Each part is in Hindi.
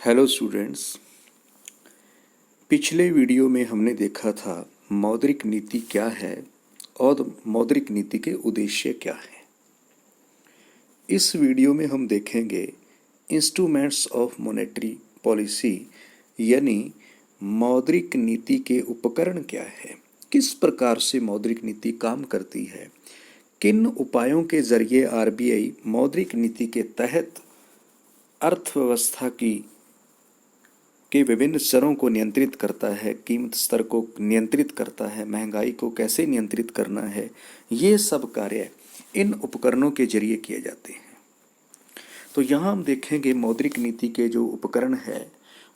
हेलो स्टूडेंट्स, पिछले वीडियो में हमने देखा था मौद्रिक नीति क्या है और मौद्रिक नीति के उद्देश्य क्या हैं। इस वीडियो में हम देखेंगे इंस्ट्रूमेंट्स ऑफ मॉनेटरी पॉलिसी, यानी मौद्रिक नीति के उपकरण क्या है, किस प्रकार से मौद्रिक नीति काम करती है, किन उपायों के जरिए आरबीआई मौद्रिक नीति के तहत अर्थव्यवस्था के विभिन्न स्तरों को नियंत्रित करता है, कीमत स्तर को नियंत्रित करता है, महंगाई को कैसे नियंत्रित करना है। ये सब कार्य इन उपकरणों के जरिए किए जाते हैं। तो यहाँ हम देखेंगे मौद्रिक नीति के जो उपकरण है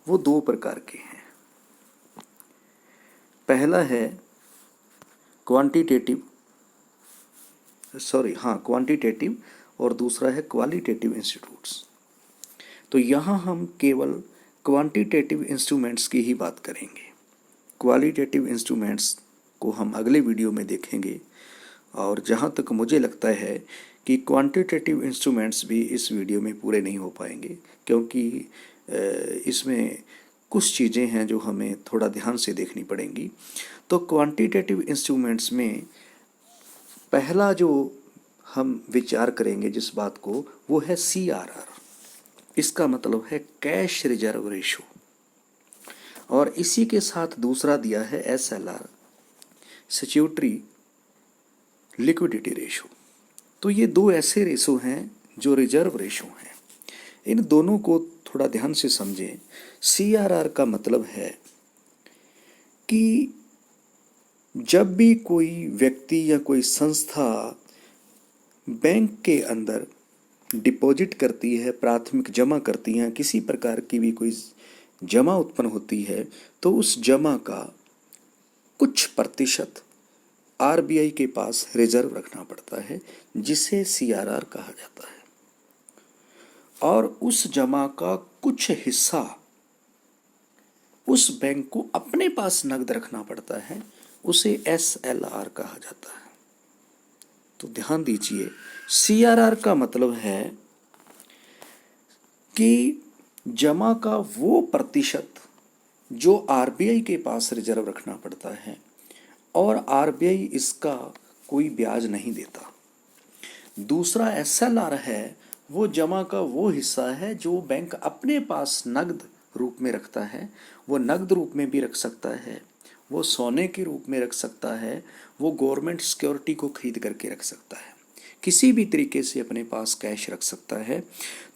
वो दो प्रकार के हैं। पहला है क्वांटिटेटिव और दूसरा है क्वालिटेटिव इंस्टीट्यूट्स। तो यहाँ हम केवल क्वांटिटेटिव इंस्ट्रूमेंट्स की ही बात करेंगे। क्वालिटेटिव इंस्ट्रूमेंट्स को हम अगले वीडियो में देखेंगे, और जहाँ तक मुझे लगता है कि क्वांटिटेटिव इंस्ट्रूमेंट्स भी इस वीडियो में पूरे नहीं हो पाएंगे, क्योंकि इसमें कुछ चीज़ें हैं जो हमें थोड़ा ध्यान से देखनी पड़ेंगी। तो क्वांटिटेटिव इंस्ट्रूमेंट्स में पहला जो हम विचार करेंगे जिस बात को, वो है CRR। इसका मतलब है कैश रिजर्व रेशो, और इसी के साथ दूसरा दिया है SLR, सिक्योरिटी लिक्विडिटी रेशो। तो ये दो ऐसे रेशो हैं जो रिजर्व रेशो हैं। इन दोनों को थोड़ा ध्यान से समझें। CRR का मतलब है कि जब भी कोई व्यक्ति या कोई संस्था बैंक के अंदर डिपॉजिट करती है, प्राथमिक जमा करती हैं, किसी प्रकार की भी कोई जमा उत्पन्न होती है, तो उस जमा का कुछ प्रतिशत आरबीआई के पास रिजर्व रखना पड़ता है, जिसे CRR कहा जाता है। और उस जमा का कुछ हिस्सा उस बैंक को अपने पास नकद रखना पड़ता है, उसे SLR कहा जाता है। तो ध्यान दीजिए, CRR का मतलब है कि जमा का वो प्रतिशत जो आरबीआई के पास रिजर्व रखना पड़ता है, और आरबीआई इसका कोई ब्याज नहीं देता। दूसरा SLR है, वो जमा का वो हिस्सा है जो बैंक अपने पास नकद रूप में रखता है। वो नकद रूप में भी रख सकता है, वो सोने के रूप में रख सकता है, वो गवर्नमेंट सिक्योरिटी को खरीद करके रख सकता है, किसी भी तरीके से अपने पास कैश रख सकता है।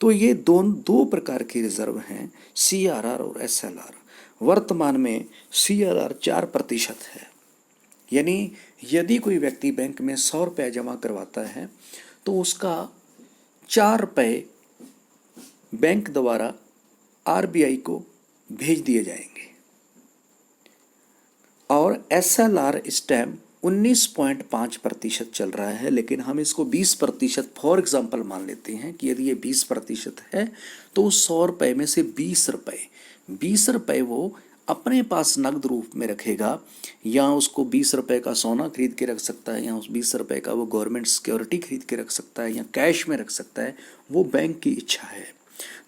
तो ये दो प्रकार के रिजर्व हैं, CRR और SLR। वर्तमान में CRR 4% है, यानी यदि कोई व्यक्ति बैंक में 100 रुपये जमा करवाता है तो उसका 4 रुपये बैंक द्वारा आरबीआई को भेज दिए जाएंगे। और SLR इस टाइम 19.5% चल रहा है, लेकिन हम इसको 20% फॉर एग्जाम्पल मान लेते हैं कि यदि ये 20% है तो 100 रुपये में से 20 रुपये वो अपने पास नकद रूप में रखेगा, या उसको 20 रुपये का सोना खरीद के रख सकता है, या उस 20 रुपये का वो गवर्नमेंट सिक्योरिटी खरीद के रख सकता है, या कैश में रख सकता है। वो बैंक की इच्छा है।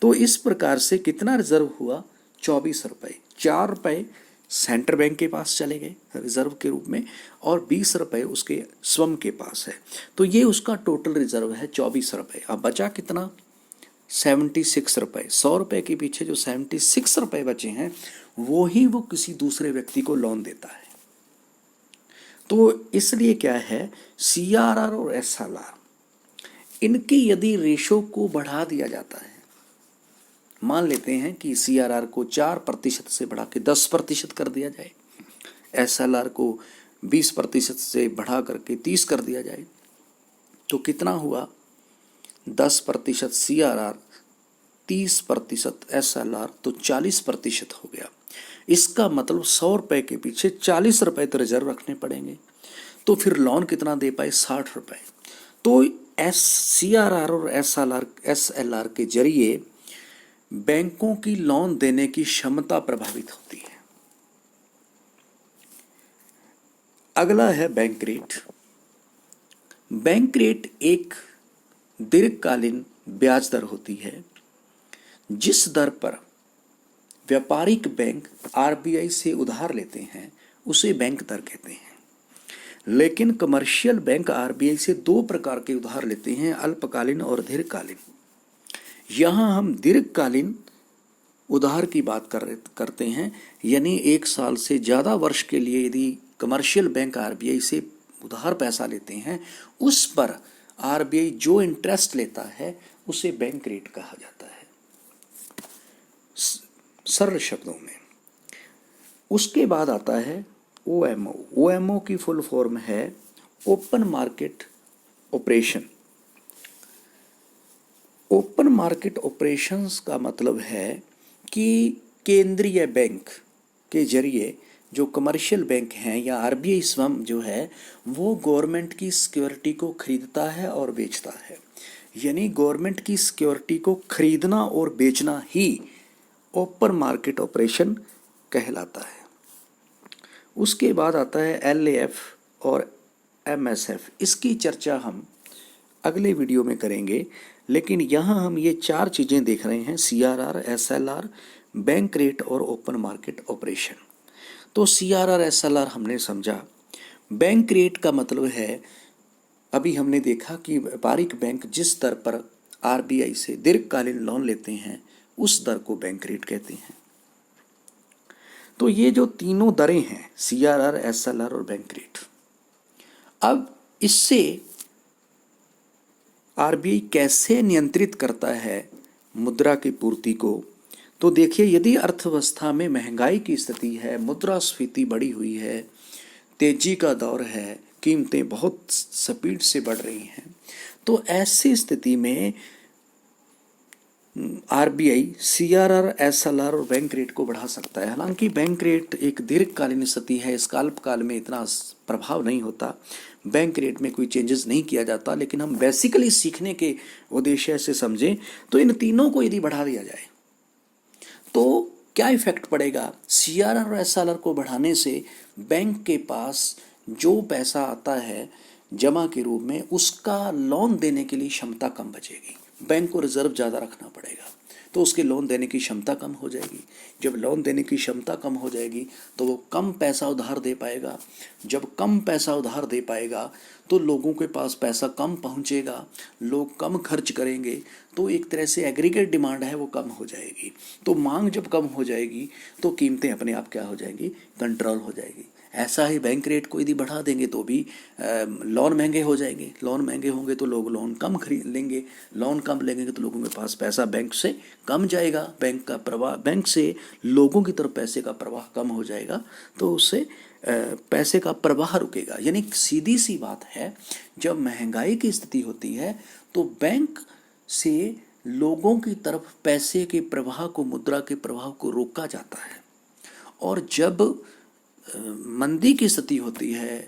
तो इस प्रकार से कितना रिजर्व हुआ? 24 रुपये। 4 रुपये सेंट्रल बैंक के पास चले गए रिजर्व के रूप में, और 20 रुपये उसके स्वयं के पास है। तो ये उसका टोटल रिजर्व है 24 रुपये। अब बचा कितना? 76 रुपये। 100 रुपये के पीछे जो 76 रुपये बचे हैं, वो ही वो किसी दूसरे व्यक्ति को लोन देता है। तो इसलिए क्या है, CRR और SLR, इनकी यदि रेशो को बढ़ा दिया जाता है, मान लेते हैं कि CRR को 4% से बढ़ा के 10% कर दिया जाए, SLR को 20% से बढ़ा करके 30 कर दिया जाए, तो कितना हुआ? 10% CRR, 30% SLR, तो 40% हो गया। इसका मतलब 100 रुपये के पीछे 40 रुपये तो रिजर्व रखने पड़ेंगे। तो फिर लोन कितना दे पाए? 60 रुपये। तो CRR और SLR के जरिए बैंकों की लोन देने की क्षमता प्रभावित होती है। अगला है बैंक रेट। बैंक रेट एक दीर्घकालीन ब्याज दर होती है, जिस दर पर व्यापारिक बैंक आरबीआई से उधार लेते हैं उसे बैंक दर कहते हैं। लेकिन कमर्शियल बैंक आरबीआई से दो प्रकार के उधार लेते हैं, अल्पकालीन और दीर्घकालीन। यहाँ हम दीर्घकालीन उधार की बात करते हैं, यानी 1 साल से ज़्यादा वर्ष के लिए यदि कमर्शियल बैंक आरबीआई से उधार पैसा लेते हैं, उस पर आरबीआई जो इंटरेस्ट लेता है उसे बैंक रेट कहा जाता है सरल शब्दों में। उसके बाद आता है ओएमओ। ओएमओ की फुल फॉर्म है open market operation. Open market operations का मतलब है कि केंद्रीय बैंक के जरिए जो कमर्शियल बैंक हैं या आरबीआई स्वयं जो है वो गवर्नमेंट की सिक्योरिटी को खरीदता है और बेचता है। यानी गवर्नमेंट की सिक्योरिटी को खरीदना और बेचना ही ओपन मार्केट ऑपरेशन कहलाता है। उसके बाद आता है एलएएफ और एमएसएफ। इसकी चर्चा हम अगले वीडियो में करेंगे, लेकिन यहाँ हम ये 4 चीज़ें देख रहे हैं, सीआरआर, एसएलआर, बैंक रेट और ओपन मार्केट ऑपरेशन। तो सीआरआर एसएलआर हमने समझा। बैंक रेट का मतलब है, अभी हमने देखा कि व्यापारिक बैंक जिस दर पर आरबीआई से दीर्घकालीन लोन लेते हैं उस दर को बैंक रेट कहते हैं। तो ये जो तीनों दरें हैं, सीआरआर, एसएलआर और बैंक रेट, अब इससे आरबीआई कैसे नियंत्रित करता है मुद्रा की पूर्ति को। तो देखिए, यदि अर्थव्यवस्था में महंगाई की स्थिति है, मुद्रास्फीति बढ़ी हुई है, तेजी का दौर है, कीमतें बहुत स्पीड से बढ़ रही हैं, तो ऐसी स्थिति में आरबीआई सीआरआर, एसएलआर और बैंक रेट को बढ़ा सकता है। हालांकि बैंक रेट एक दीर्घकालीन स्थिति है, इस अल्पकाल में इतना प्रभाव नहीं होता, बैंक रेट में कोई चेंजेस नहीं किया जाता। लेकिन हम बेसिकली सीखने के उद्देश्य से समझें तो इन तीनों को यदि बढ़ा दिया जाए तो क्या इफेक्ट पड़ेगा। सीआरआर और एसएलआर को बढ़ाने से बैंक के पास जो पैसा आता है जमा के रूप में, उसका लोन देने के लिए क्षमता कम बचेगी। बैंक को रिजर्व ज़्यादा रखना पड़ेगा, तो उसके लोन देने की क्षमता कम हो जाएगी। जब लोन देने की क्षमता कम हो जाएगी तो वो कम पैसा उधार दे पाएगा। जब कम पैसा उधार दे पाएगा तो लोगों के पास पैसा कम पहुंचेगा, लोग कम खर्च करेंगे, तो एक तरह से एग्रीगेट डिमांड है वो कम हो जाएगी। तो मांग जब कम हो जाएगी तो कीमतें अपने आप क्या हो जाएंगी, कंट्रोल हो जाएगी। ऐसा ही बैंक रेट को यदि बढ़ा देंगे तो भी लोन महंगे हो जाएंगे। लोन महंगे होंगे तो लोग लोन कम खरीद लेंगे, लोन कम लेंगे तो लोगों के पास पैसा बैंक से कम जाएगा, बैंक का प्रवाह, बैंक से लोगों की तरफ पैसे का प्रवाह कम हो जाएगा, तो उससे पैसे का प्रवाह रुकेगा। यानी सीधी सी बात है, जब महंगाई की स्थिति होती है तो बैंक से लोगों की तरफ पैसे के प्रवाह को, मुद्रा के प्रवाह को रोका जाता है। और जब मंदी की स्थिति होती है,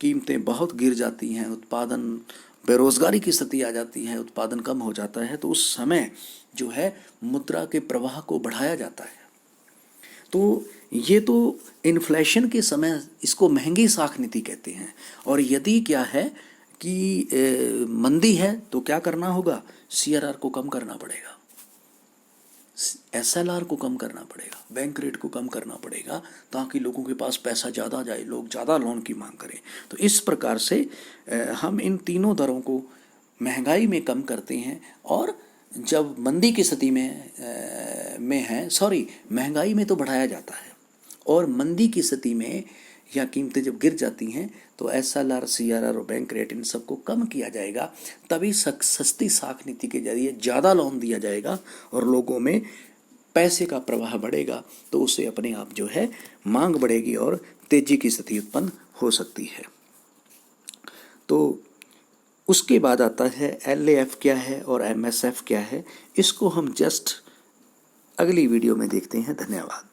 कीमतें बहुत गिर जाती हैं, उत्पादन, बेरोजगारी की स्थिति आ जाती है, उत्पादन कम हो जाता है, तो उस समय जो है मुद्रा के प्रवाह को बढ़ाया जाता है। तो ये तो इन्फ्लेशन के समय इसको महंगी साख नीति कहते हैं। और यदि क्या है कि मंदी है तो क्या करना होगा, सीआरआर को कम करना पड़ेगा, एसएलआर को कम करना पड़ेगा, बैंक रेट को कम करना पड़ेगा, ताकि लोगों के पास पैसा ज़्यादा जाए, लोग ज़्यादा लोन की मांग करें। तो इस प्रकार से हम इन तीनों दरों को महंगाई में कम करते हैं। और जब मंदी की स्थिति में है, महंगाई में तो बढ़ाया जाता है, और मंदी की स्थिति में या कीमतें जब गिर जाती हैं तो एसएलआर, सीआरआर और बैंक रेट, इन सबको कम किया जाएगा। तभी सस्ती साख नीति के जरिए ज़्यादा लोन दिया जाएगा और लोगों में पैसे का प्रवाह बढ़ेगा, तो उससे अपने आप जो है मांग बढ़ेगी और तेजी की स्थिति उत्पन्न हो सकती है। तो उसके बाद आता है एलएएफ क्या है और एमएसएफ क्या है। इसको हम जस्ट अगली वीडियो में देखते हैं। धन्यवाद।